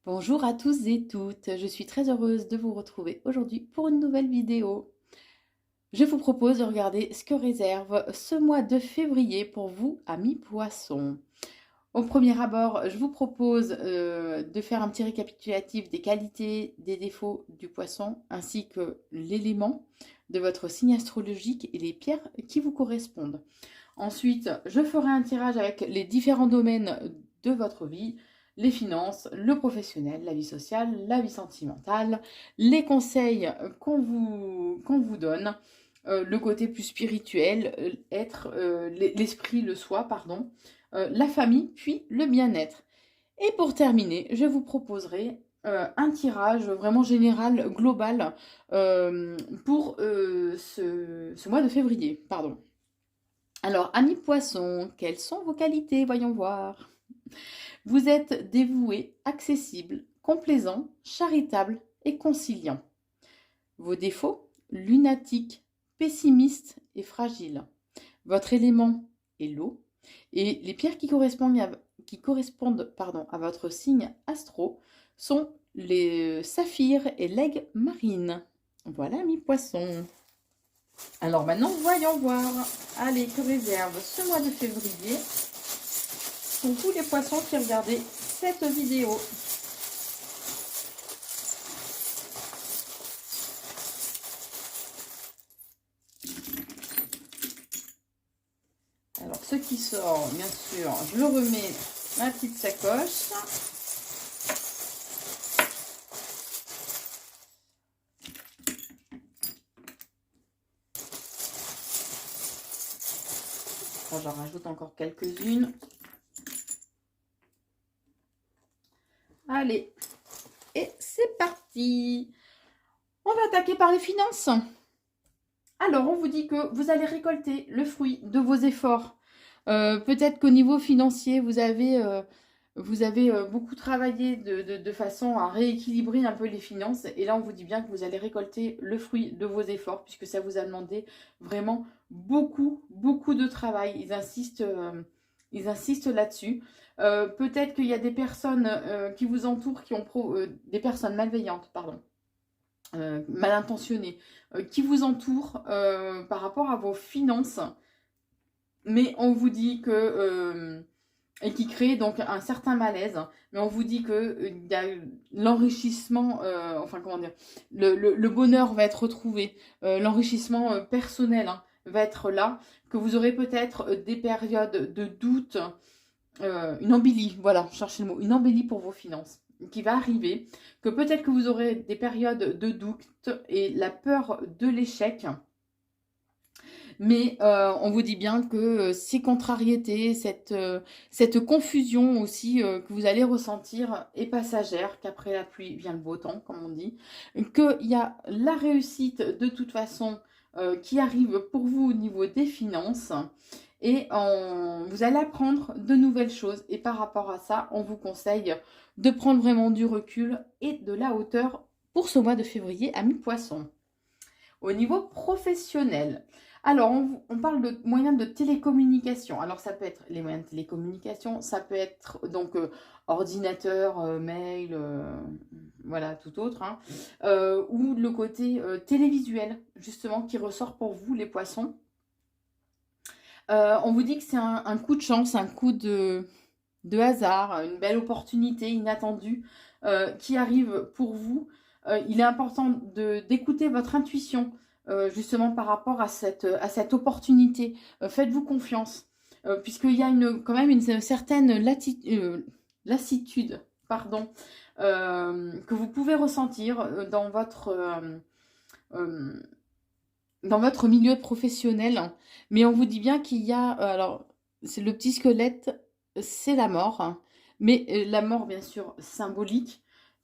Bonjour à tous et toutes, je suis très heureuse de vous retrouver aujourd'hui pour une nouvelle vidéo. Je vous propose de regarder ce que réserve ce mois de février pour vous, amis poissons. Au premier abord, je vous propose de faire un petit récapitulatif des qualités, des défauts du poisson, ainsi que l'élément de votre signe astrologique et les pierres qui vous correspondent. Ensuite, je ferai un tirage avec les différents domaines de votre vie, les finances, le professionnel, la vie sociale, la vie sentimentale, les conseils qu'on vous donne, le côté plus spirituel, l'esprit, le soi, pardon, la famille, puis le bien-être. Et pour terminer, je vous proposerai un tirage vraiment général, global, pour ce mois de février. Pardon. Alors, amis poissons, quelles sont vos qualités? Voyons voir. Vous êtes dévoué, accessible, complaisant, charitable et conciliant. Vos défauts? Lunatique, pessimiste et fragile. Votre élément est l'eau. Et les pierres qui correspondent à votre signe astro sont les saphirs et l'aigle marine. Voilà, mes poissons. Alors maintenant, voyons voir. Allez, que réserve ce mois de février pour tous les poissons qui regardaient cette vidéo. Alors, ce qui sort, bien sûr, je le remets dans ma petite sacoche. J'en rajoute encore quelques-unes. Allez, et c'est parti. On va attaquer par les finances. Alors, on vous dit que vous allez récolter le fruit de vos efforts. Peut-être qu'au niveau financier, vous avez beaucoup travaillé de façon à rééquilibrer un peu les finances. Et là, on vous dit bien que vous allez récolter le fruit de vos efforts, puisque ça vous a demandé vraiment beaucoup, beaucoup de travail. Ils insistent là-dessus. Peut-être qu'il y a des personnes qui vous entourent, des personnes malveillantes, pardon, mal intentionnées, qui vous entourent par rapport à vos finances. Mais on vous dit que et qui crée donc un certain malaise. Mais on vous dit que y a l'enrichissement, enfin comment dire, le bonheur va être retrouvé, l'enrichissement personnel va être là, que vous aurez peut-être des périodes de doute, une embellie, voilà, cherchez le mot, une embellie pour vos finances qui va arriver, que peut-être que vous aurez des périodes de doute et la peur de l'échec. Mais on vous dit bien que ces contrariétés, cette confusion aussi que vous allez ressentir est passagère, qu'après la pluie vient le beau temps, comme on dit, qu'il y a la réussite de toute façon qui arrive pour vous au niveau des finances. Et vous allez apprendre de nouvelles choses. Et par rapport à ça, on vous conseille de prendre vraiment du recul et de la hauteur pour ce mois de février, amis poissons. Au niveau professionnel, alors on parle de moyens de télécommunication. Alors ça peut être les moyens de télécommunication, ça peut être donc ordinateur, mail, voilà, tout autre, hein. Ou le côté télévisuel, justement, qui ressort pour vous, les poissons. On vous dit que c'est un coup de chance, un coup de hasard, une belle opportunité inattendue qui arrive pour vous. Il est important d'écouter votre intuition justement par rapport à cette opportunité. Faites-vous confiance puisqu'il y a quand même une certaine lassitude, pardon, que vous pouvez ressentir euh, dans votre milieu professionnel. Mais on vous dit bien qu'il y a, alors c'est le petit squelette, c'est la mort, hein. Mais la mort bien sûr symbolique,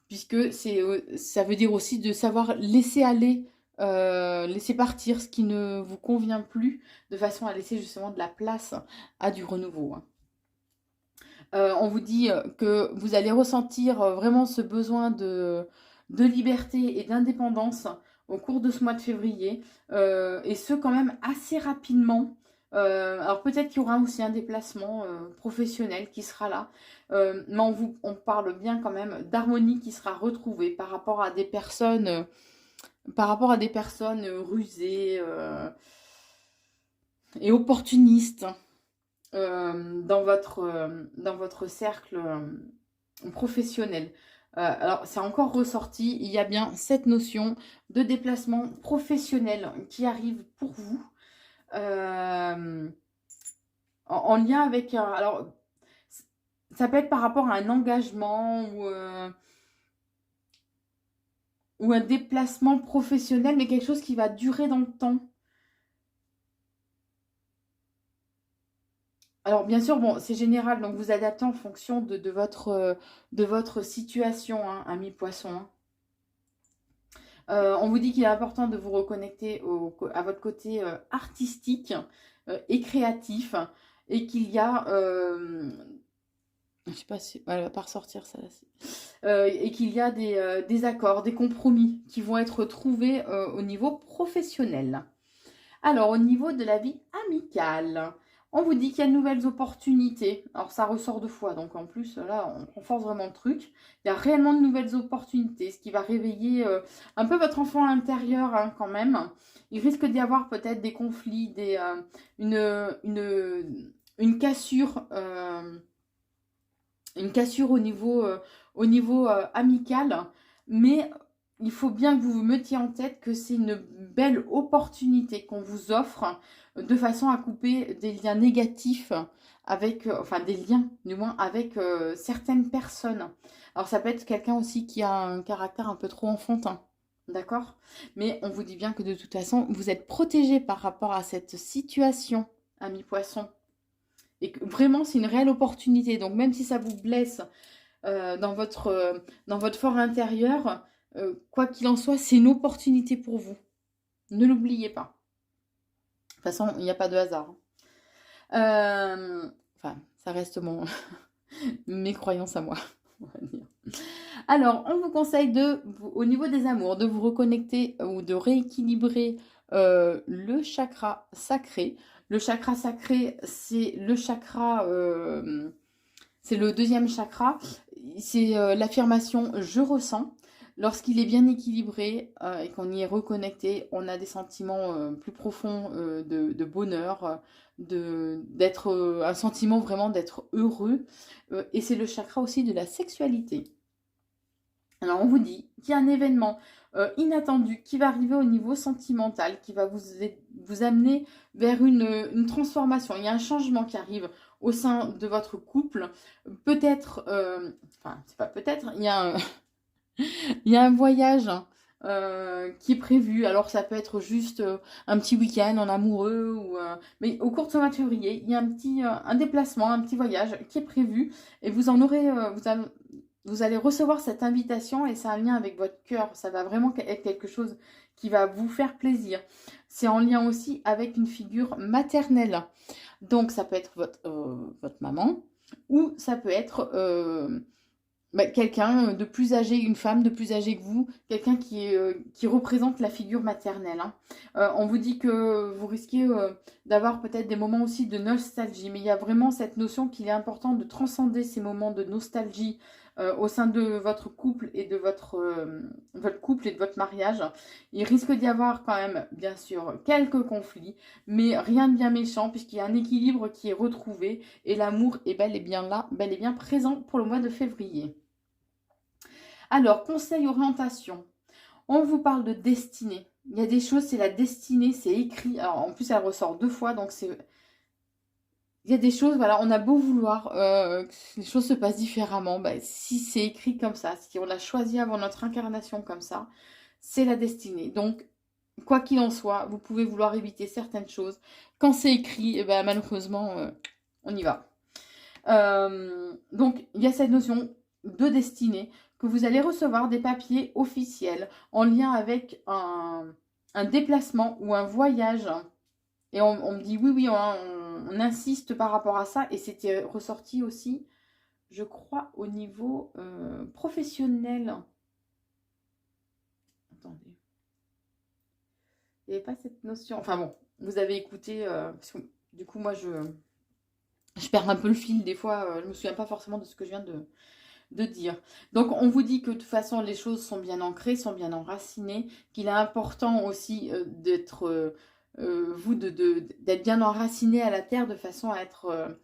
puisque ça veut dire aussi de savoir laisser aller, laisser partir ce qui ne vous convient plus, de façon à laisser justement de la place à du renouveau, hein. On vous dit que vous allez ressentir vraiment ce besoin de liberté et d'indépendance au cours de ce mois de février, et ce quand même assez rapidement. Alors peut-être qu'il y aura aussi un déplacement professionnel qui sera là, mais on parle bien quand même d'harmonie qui sera retrouvée par rapport à des personnes, rusées et opportunistes dans votre cercle professionnel. Alors, c'est encore ressorti, il y a bien cette notion de déplacement professionnel qui arrive pour vous. euh, en lien avec... alors, ça peut être par rapport à un engagement ou un déplacement professionnel, mais quelque chose qui va durer dans le temps. Alors, bien sûr, bon, c'est général, donc vous adaptez en fonction de votre situation, hein, ami poisson. Hein. On vous dit qu'il est important de vous reconnecter à votre côté artistique et créatif et qu'il y a... je sais pas si... Elle va pas ressortir ça là. Et qu'il y a des accords, des compromis qui vont être trouvés au niveau professionnel. Alors, au niveau de la vie amicale, on vous dit qu'il y a de nouvelles opportunités. Alors, ça ressort 2 fois, donc en plus, là, on renforce vraiment le truc. Il y a réellement de nouvelles opportunités, ce qui va réveiller un peu votre enfant intérieur hein, quand même. Il risque d'y avoir peut-être des conflits, une cassure, au niveau amical, mais il faut bien que vous vous mettiez en tête que c'est une belle opportunité qu'on vous offre de façon à couper des liens négatifs avec, enfin des liens du moins avec certaines personnes. Alors ça peut être quelqu'un aussi qui a un caractère un peu trop enfantin, d'accord? Mais on vous dit bien que de toute façon, vous êtes protégé par rapport à cette situation, ami poisson. Et que vraiment, c'est une réelle opportunité. Donc même si ça vous blesse dans votre fort intérieur, quoi qu'il en soit, c'est une opportunité pour vous. Ne l'oubliez pas. De toute façon, il n'y a pas de hasard. Enfin, ça reste mes croyances à moi, on va dire. Alors, on vous conseille au niveau des amours, de vous reconnecter ou de rééquilibrer le chakra sacré. Le chakra sacré, c'est le chakra, c'est le deuxième chakra. C'est l'affirmation je ressens. Lorsqu'il est bien équilibré et qu'on y est reconnecté, on a des sentiments plus profonds de bonheur, d'être un sentiment vraiment d'être heureux. Et c'est le chakra aussi de la sexualité. Alors on vous dit qu'il y a un événement inattendu qui va arriver au niveau sentimental, qui va vous amener vers une transformation. Il y a un changement qui arrive au sein de votre couple. Peut-être, enfin c'est pas peut-être, il y a un voyage qui est prévu. Alors ça peut être juste un petit week-end en amoureux, mais au cours de ce mois de février, il y a un déplacement, un petit voyage qui est prévu et vous en aurez, vous allez recevoir cette invitation et c'est un lien avec votre cœur. Ça va vraiment être quelque chose qui va vous faire plaisir. C'est en lien aussi avec une figure maternelle. Donc ça peut être votre maman ou ça peut être quelqu'un de plus âgé, une femme de plus âgée que vous, quelqu'un qui représente la figure maternelle. Hein. On vous dit que vous risquez d'avoir peut-être des moments aussi de nostalgie, mais il y a vraiment cette notion qu'il est important de transcender ces moments de nostalgie au sein de votre couple et de votre couple et de votre mariage. Il risque d'y avoir quand même, bien sûr, quelques conflits, mais rien de bien méchant puisqu'il y a un équilibre qui est retrouvé et l'amour est bel et bien là, bel et bien présent pour le mois de février. Alors, conseil orientation. On vous parle de destinée. Il y a des choses, c'est la destinée, c'est écrit. Alors, en plus, elle ressort 2 fois, donc c'est... Il y a des choses, voilà, on a beau vouloir que les choses se passent différemment, bah, si c'est écrit comme ça, si on l'a choisi avant notre incarnation comme ça, c'est la destinée. Donc, quoi qu'il en soit, vous pouvez vouloir éviter certaines choses. Quand c'est écrit, eh ben, malheureusement, on y va. Donc, il y a cette notion de destinée, que vous allez recevoir des papiers officiels en lien avec un déplacement ou un voyage. Et on me dit oui, on insiste par rapport à ça. Et c'était ressorti aussi, je crois, au niveau professionnel. Attendez. Il n'y avait pas cette notion. Enfin bon, vous avez écouté, parce que Du coup, moi, je perds un peu le fil. Des fois, je me souviens pas forcément de ce que je viens de dire. Donc, on vous dit que de toute façon, les choses sont bien ancrées, sont bien enracinées, qu'il est important aussi d'être, d'être bien enraciné à la terre de façon à être,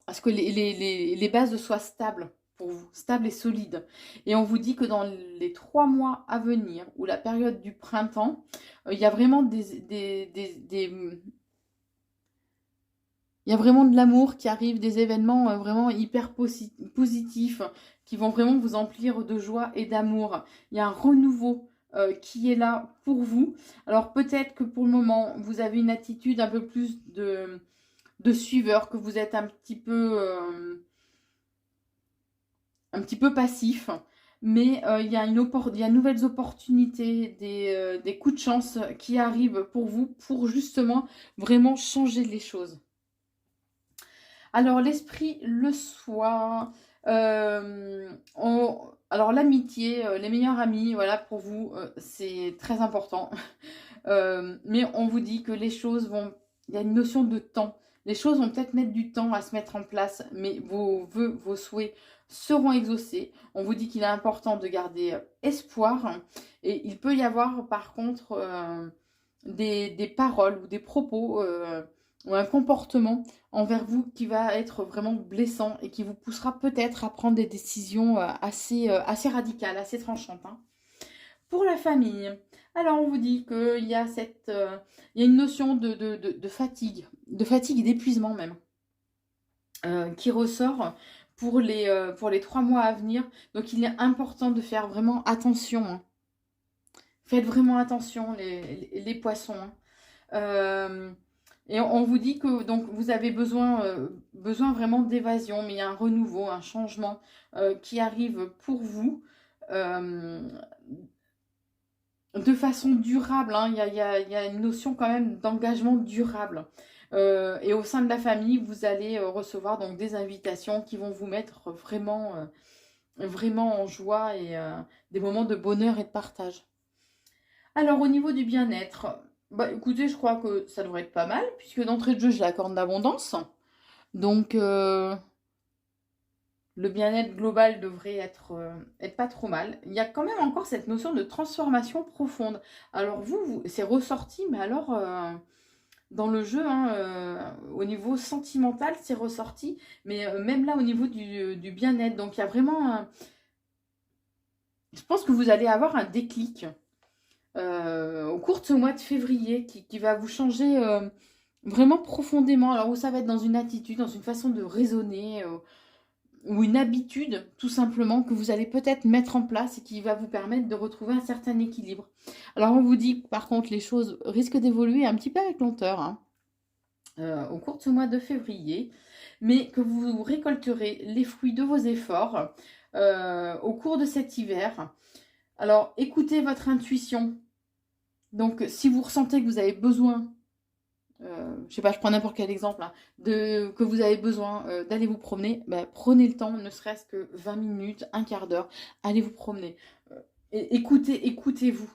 à ce que les bases soient stables pour vous, stables et solides. Et on vous dit que dans les 3 mois à venir, ou la période du printemps, il y a vraiment il y a vraiment de l'amour qui arrive, des événements vraiment hyper positifs qui vont vraiment vous emplir de joie et d'amour. Il y a un renouveau qui est là pour vous. Alors peut-être que pour le moment, vous avez une attitude un peu plus de suiveur, que vous êtes un petit peu passif. Mais il y a il y a de nouvelles opportunités, des coups de chance qui arrivent pour vous pour justement vraiment changer les choses. Alors, l'esprit le soir. Alors, l'amitié, les meilleurs amis, voilà, pour vous, c'est très important. Mais on vous dit que les choses vont... Il y a une notion de temps. Les choses vont peut-être mettre du temps à se mettre en place, mais vos vœux, vos souhaits seront exaucés. On vous dit qu'il est important de garder espoir. Et il peut y avoir, par contre, des paroles ou des propos ou un comportement envers vous qui va être vraiment blessant et qui vous poussera peut-être à prendre des décisions assez radicales, assez tranchantes. Hein. Pour la famille, alors on vous dit qu'il y a il y a une notion de fatigue et d'épuisement même, qui ressort pour les 3 mois à venir. Donc il est important de faire vraiment attention. Hein. Faites vraiment attention les poissons. Hein. Et on vous dit que donc vous avez besoin vraiment d'évasion, mais il y a un renouveau, un changement qui arrive pour vous de façon durable. Hein. Il y a une notion quand même d'engagement durable. Et au sein de la famille, vous allez recevoir donc des invitations qui vont vous mettre vraiment en joie et des moments de bonheur et de partage. Alors, au niveau du bien-être, bah écoutez, je crois que ça devrait être pas mal, puisque d'entrée de jeu, j'ai la corne d'abondance. Donc, le bien-être global devrait être pas trop mal. Il y a quand même encore cette notion de transformation profonde. Alors, c'est ressorti, mais alors, dans le jeu, hein, au niveau sentimental, c'est ressorti, mais même là, au niveau du bien-être. Donc, il y a vraiment je pense que vous allez avoir un déclic. Au cours de ce mois de février qui va vous changer vraiment profondément. Alors, où ça va être dans une attitude, dans une façon de raisonner ou une habitude, tout simplement, que vous allez peut-être mettre en place et qui va vous permettre de retrouver un certain équilibre. Alors, on vous dit, par contre, les choses risquent d'évoluer un petit peu avec lenteur hein, au cours de ce mois de février, mais que vous récolterez les fruits de vos efforts au cours de cet hiver. Alors, écoutez votre intuition. Donc, si vous ressentez que vous avez besoin, je sais pas, je prends n'importe quel exemple, hein, que vous avez besoin d'aller vous promener, bah, prenez le temps, ne serait-ce que 20 minutes, un quart d'heure, allez vous promener. Et écoutez-vous.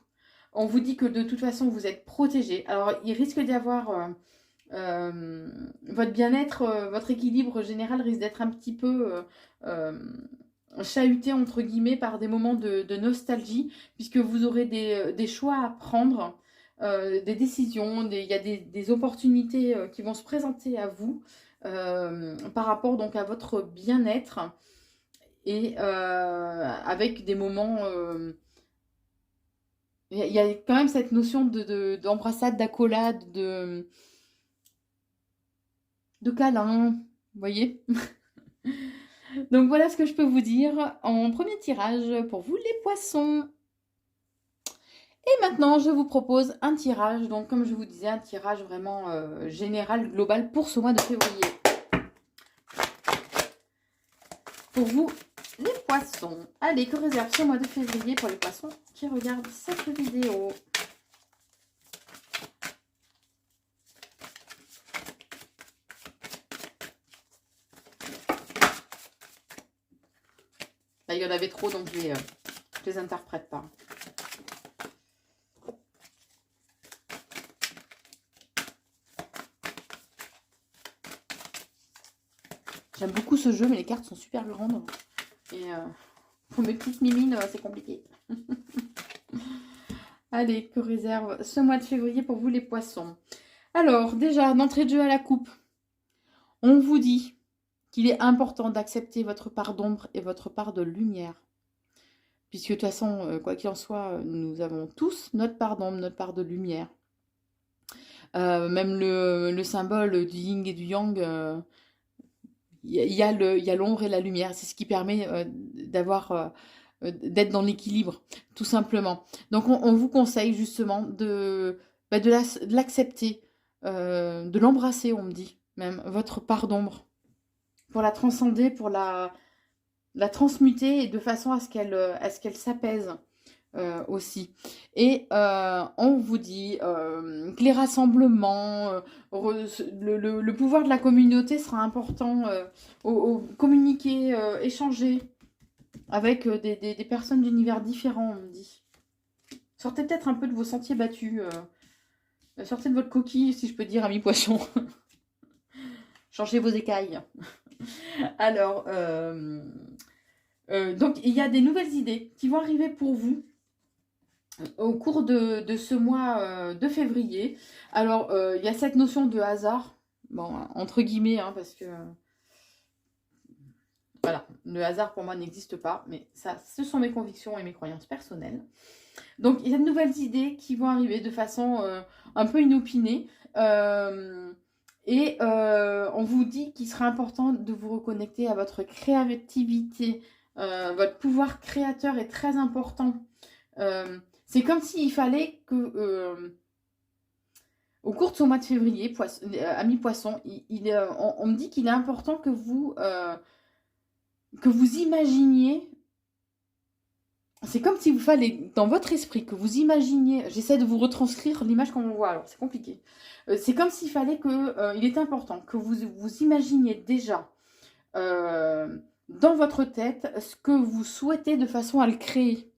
On vous dit que de toute façon, vous êtes protégé. Alors, il risque d'y avoir... votre bien-être, votre équilibre général risque d'être un petit peu chahuté entre guillemets par des moments de nostalgie, puisque vous aurez des choix à prendre, des décisions, il y a des opportunités qui vont se présenter à vous par rapport donc à votre bien-être et avec des moments... il y a quand même cette notion d'embrassade, d'accolade, de câlin, vous voyez. Donc voilà ce que je peux vous dire en premier tirage pour vous les poissons. Et maintenant, je vous propose un tirage, donc comme je vous disais, un tirage vraiment général, global pour ce mois de février. Pour vous, les poissons. Allez, que réserve ce mois de février pour les poissons qui regardent cette vidéo? Là, il y en avait trop, donc je les interprète pas. beaucoup ce jeu, mais les cartes sont super grandes. Et pour mes petites mimines, c'est compliqué. Allez, que réserve ce mois de février pour vous les poissons? Alors, déjà, d'entrée de jeu à la coupe, on vous dit qu'il est important d'accepter votre part d'ombre et votre part de lumière. Puisque de toute façon, quoi qu'il en soit, nous avons tous notre part d'ombre, notre part de lumière. Même le symbole du yin et du yang, il y a l'ombre et la lumière. C'est ce qui permet d'être dans l'équilibre, tout simplement. Donc on vous conseille justement de l'accepter, de l'embrasser, on me dit, même, votre part d'ombre, pour la transcender, pour la transmuter, et de façon à ce qu'elle s'apaise aussi. Et on vous dit que les rassemblements, le pouvoir de la communauté sera important, communiquer, échanger avec des personnes d'univers différents, on me dit. Sortez peut-être un peu de vos sentiers battus, sortez de votre coquille, si je peux dire, amis poissons. Changez vos écailles. Alors, donc il y a des nouvelles idées qui vont arriver pour vous au cours de ce mois de février. Alors, il y a cette notion de hasard, bon, entre guillemets, hein, parce que voilà, le hasard pour moi n'existe pas, mais ça, ce sont mes convictions et mes croyances personnelles. Donc, il y a de nouvelles idées qui vont arriver de façon un peu inopinée. Et on vous dit qu'il sera important de vous reconnecter à votre créativité. Votre pouvoir créateur est très important. C'est comme s'il fallait que, au cours de ce mois de février, amis poissons, on me dit qu'il est important que vous imaginiez. C'est comme s'il vous fallait, dans votre esprit, que vous imaginiez. J'essaie de vous retranscrire l'image qu'on voit, alors c'est compliqué. C'est comme s'il fallait que, il est important que vous imaginiez déjà dans votre tête ce que vous souhaitez, de façon à le créer.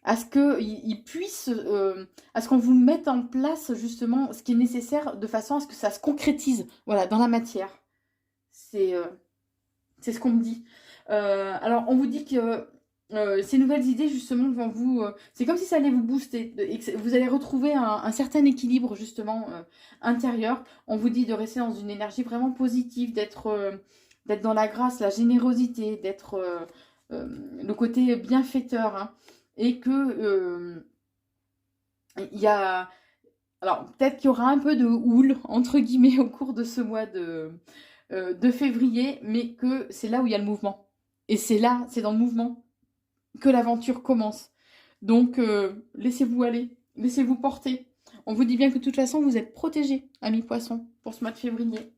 À ce qu'il puisse, à ce qu'on vous mette en place justement ce qui est nécessaire, de façon à ce que ça se concrétise, voilà, dans la matière. C'est ce qu'on me dit. Alors, on vous dit que ces nouvelles idées, justement, vont vous... c'est comme si ça allait vous booster, et que vous allez retrouver un certain équilibre, justement, intérieur. On vous dit de rester dans une énergie vraiment positive, d'être dans la grâce, la générosité, d'être le côté bienfaiteur, hein. Et que il y a... Alors, peut-être qu'il y aura un peu de houle, entre guillemets, au cours de ce mois de février, mais que c'est là où il y a le mouvement. Et c'est là, c'est dans le mouvement que l'aventure commence. Donc, laissez-vous aller, laissez-vous porter. On vous dit bien que de toute façon, vous êtes protégés, amis poissons, pour ce mois de février.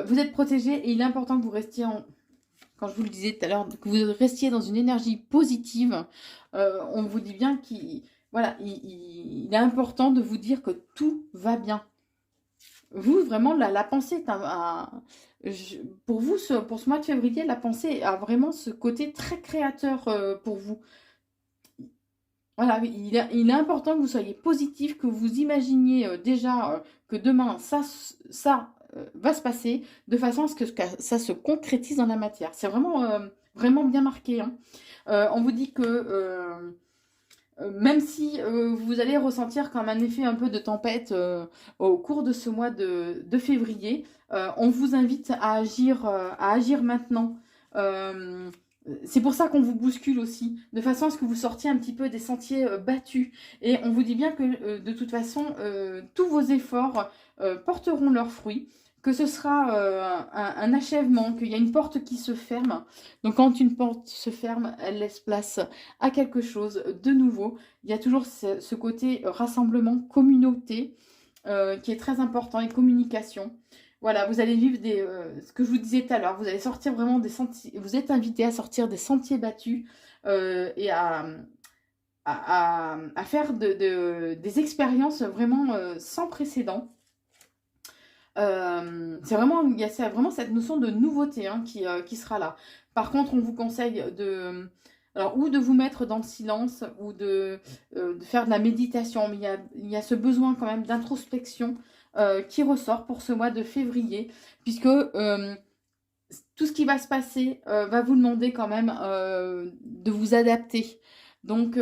Vous êtes protégés, et il est important que vous restiez quand je vous le disais tout à l'heure, que vous restiez dans une énergie positive. On vous dit bien qu'il est important de vous dire que tout va bien. Vous, vraiment, la pensée est pour vous, pour ce mois de février, la pensée a vraiment ce côté très créateur pour vous. Voilà, il est important que vous soyez positif, que vous imaginiez déjà que demain, ça va se passer, de façon à ce que ça se concrétise dans la matière. C'est vraiment bien marqué, hein. On vous dit que même si vous allez ressentir comme un effet un peu de tempête au cours de ce mois de février, on vous invite à agir maintenant. C'est pour ça qu'on vous bouscule aussi, de façon à ce que vous sortiez un petit peu des sentiers battus. Et on vous dit bien que de toute façon, tous vos efforts porteront leurs fruits, que ce sera un achèvement, qu'il y a une porte qui se ferme. Donc quand une porte se ferme, elle laisse place à quelque chose de nouveau. Il y a toujours ce côté rassemblement, communauté, qui est très important, et communication. Voilà, vous allez vivre ce que je vous disais tout à l'heure, vous allez sortir vraiment des sentiers, vous êtes invité à sortir des sentiers battus et à faire des expériences vraiment sans précédent. C'est vraiment, il y a vraiment cette notion de nouveauté, hein, qui sera là. Par contre, on vous conseille ou de vous mettre dans le silence, ou de faire de la méditation, mais il y a ce besoin quand même d'introspection, qui ressort pour ce mois de février, puisque tout ce qui va se passer va vous demander quand même de vous adapter. Donc,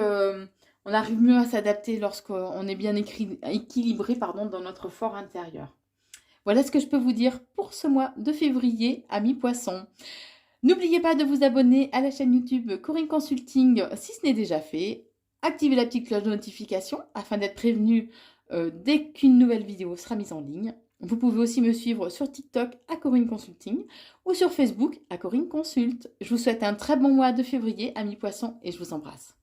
on arrive mieux à s'adapter lorsqu'on est bien équilibré dans notre fort intérieur. Voilà ce que je peux vous dire pour ce mois de février, amis poissons. N'oubliez pas de vous abonner à la chaîne YouTube Corinne Consulting si ce n'est déjà fait. Activez la petite cloche de notification afin d'être prévenu dès qu'une nouvelle vidéo sera mise en ligne. Vous pouvez aussi me suivre sur TikTok à Corinne Consulting ou sur Facebook à Corinne Consult. Je vous souhaite un très bon mois de février, amis poissons, et je vous embrasse.